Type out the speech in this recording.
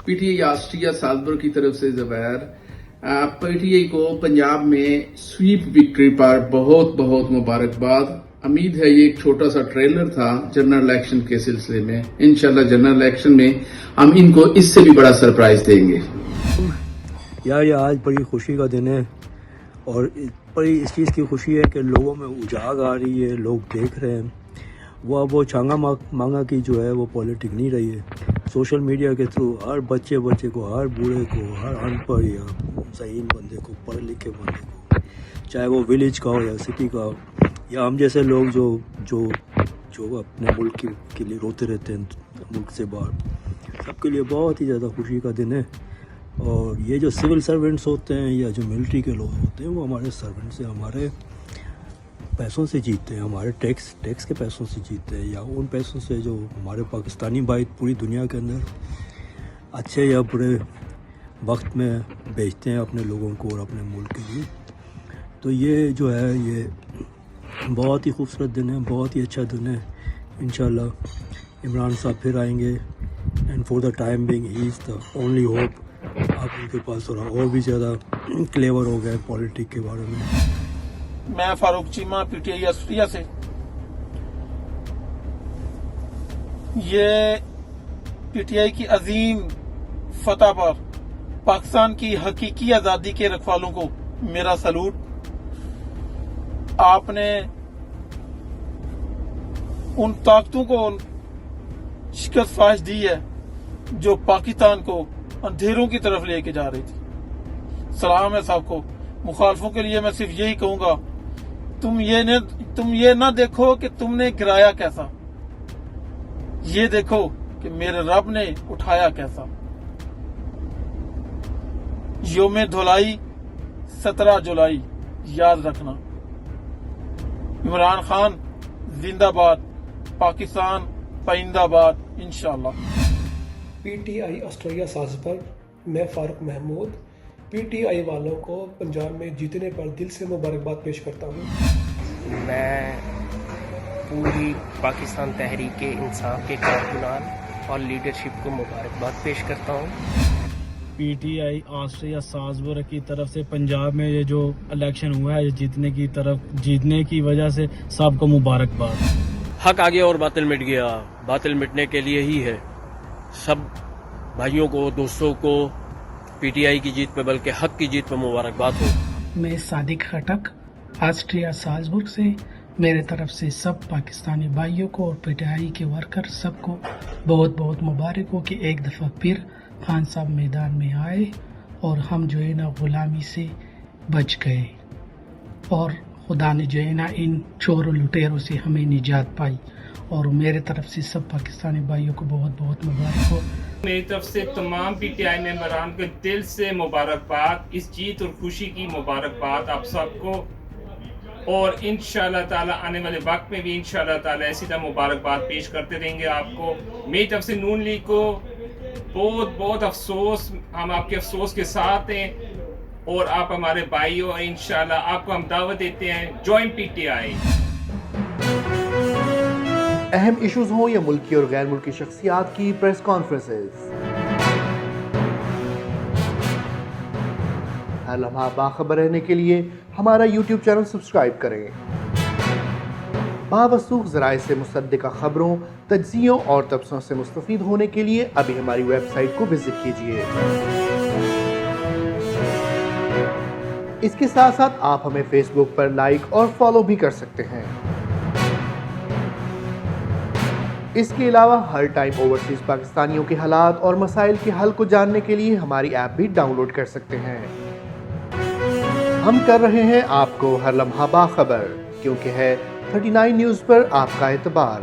PTI Austria Salzburg की तरफ से ज़ुबैर, पीटीआई को पंजाब में स्वीप विक्ट्री पर बहुत बहुत मुबारकबाद। उम्मीद है ये एक छोटा सा ट्रेलर था जनरल इलेक्शन के सिलसिले में। इंशाल्लाह जनरल इलेक्शन में हम इनको इससे भी बड़ा सरप्राइज देंगे। यार ये आज बड़ी खुशी का दिन है और बड़ी इस चीज़ की खुशी है कि लोगों में उजाग आ रही है, लोग देख रहे हैं। वो छांगा मांगा की जो है वो पॉलिटिक नहीं रही है। सोशल मीडिया के थ्रू हर बच्चे को, हर बूढ़े को, हर अनपढ़ या सही बंदे को, पढ़े लिखे बंदे को, चाहे वो विलेज का हो या सिटी का हो, या हम जैसे लोग जो अपने मुल्क के लिए रोते रहते हैं मुल्क से बाहर, सबके लिए बहुत ही ज़्यादा खुशी का दिन है। और ये जो सिविल सर्वेंट्स होते हैं या जो मिलिट्री के लोग होते हैं वो हमारे सर्वेंट्स हैं, हमारे पैसों से जीतते हैं, हमारे टैक्स के पैसों से जीतते हैं, या उन पैसों से जो हमारे पाकिस्तानी भाई पूरी दुनिया के अंदर अच्छे या बुरे वक्त में बेचते हैं अपने लोगों को और अपने मुल्क के लिए। तो ये जो है ये बहुत ही खूबसूरत दिन है, बहुत ही अच्छा दिन है। इंशाल्लाह इमरान साहब फिर आएंगे and for the time being he is the only hope. आप उनके पास थोड़ा और भी ज़्यादा क्लेवर हो गए पॉलिटिक के बारे में। मैं फारूक चीमा पीटीआई ऑस्ट्रिया से। ये पीटीआई की अजीम फतह पर पाकिस्तान की हकीकी आजादी के रखवालों को मेरा सलूट। आपने उन ताकतों को शिकस्त फाश दी है जो पाकिस्तान को अंधेरों की तरफ लेके जा रही थी। सलाम है साहब को। मुखालफों के लिए मैं सिर्फ यही कहूंगा, तुम ये ना देखो कि तुमने गिराया कैसा, ये देखो कि मेरे रब ने उठाया कैसा। योम धुलाई 17 जुलाई याद रखना। इमरान खान जिंदाबाद, पाकिस्तान पाइंदाबाद इंशाल्लाह। पीटीआई ऑस्ट्रिया साल्जबर्ग, मैं फारूक महमूद पीटीआई वालों को पंजाब में जीतने पर दिल से मुबारकबाद पेश करता हूँ। मैं पूरी पाकिस्तान तहरीक इंसाफ के कारकुनान और लीडरशिप को मुबारकबाद पेश करता हूँ। पीटीआई ऑस्ट्रिया साल्जबर्ग की तरफ से पंजाब में ये जो इलेक्शन हुआ है जीतने की वजह से सबको मुबारकबाद। हक आ गया और बातिल मिट गया। बातिल मिटने के लिए ही है। सब भाइयों को, दोस्तों को पीटीआई की जीत पे बल्कि हक की जीत पे मुबारकबाद हो। मैं सादिक खटक ऑस्ट्रिया साल्जबर्ग से, मेरे तरफ से सब पाकिस्तानी भाइयों को और पीटीआई के वर्कर सबको बहुत बहुत मुबारक हो कि एक दफ़ा फिर खान साहब मैदान में आए और हम जो है ना गुलामी से बच गए और खुदा ने जो है ना इन चोरों लुटेरों से हमें निजात पाई। और मेरे तरफ से सब पाकिस्तानी भाइयों को बहुत बहुत मुबारक हो। मेरी तरफ से तमाम पीटीआई मेंबरान को दिल से मुबारकबाद, इस जीत और खुशी की मुबारकबाद आप सबको। और इंशाल्लाह ताला आने वाले वक्त में भी इंशाल्लाह ताला ऐसी तरह मुबारकबाद पेश करते रहेंगे आपको। मेरी तरफ से नून लीग को बहुत बहुत अफसोस, हम आपके अफसोस के साथ हैं और आप हमारे भाई हो। इंशाल्लाह आपको हम दावत देते हैं, जॉइन पीटीआई। अहम इश्यूज हों या मुल्की और गैर मुल्की शख्सियात की प्रेस कॉन्फ्रेंसेस, हर लम्हा बाखबर रहने के लिए हमारा यूट्यूब चैनल सब्सक्राइब करें। बावसूख ज़राए से मुसद्दिक़ा खबरों, तज्ज़ियों और तबसरों से मुस्तफ़ीद होने के लिए अभी हमारी वेबसाइट को विजिट कीजिए। इसके साथ साथ आप हमें फेसबुक पर लाइक और फॉलो भी कर सकते हैं। इसके अलावा हर टाइम ओवरसीज पाकिस्तानियों के हालात और मसाइल के हल को जानने के लिए हमारी ऐप भी डाउनलोड कर सकते हैं। हम कर रहे हैं आपको हर लम्हा बाखबर, क्योंकि है 39 न्यूज़ पर आपका एतबार।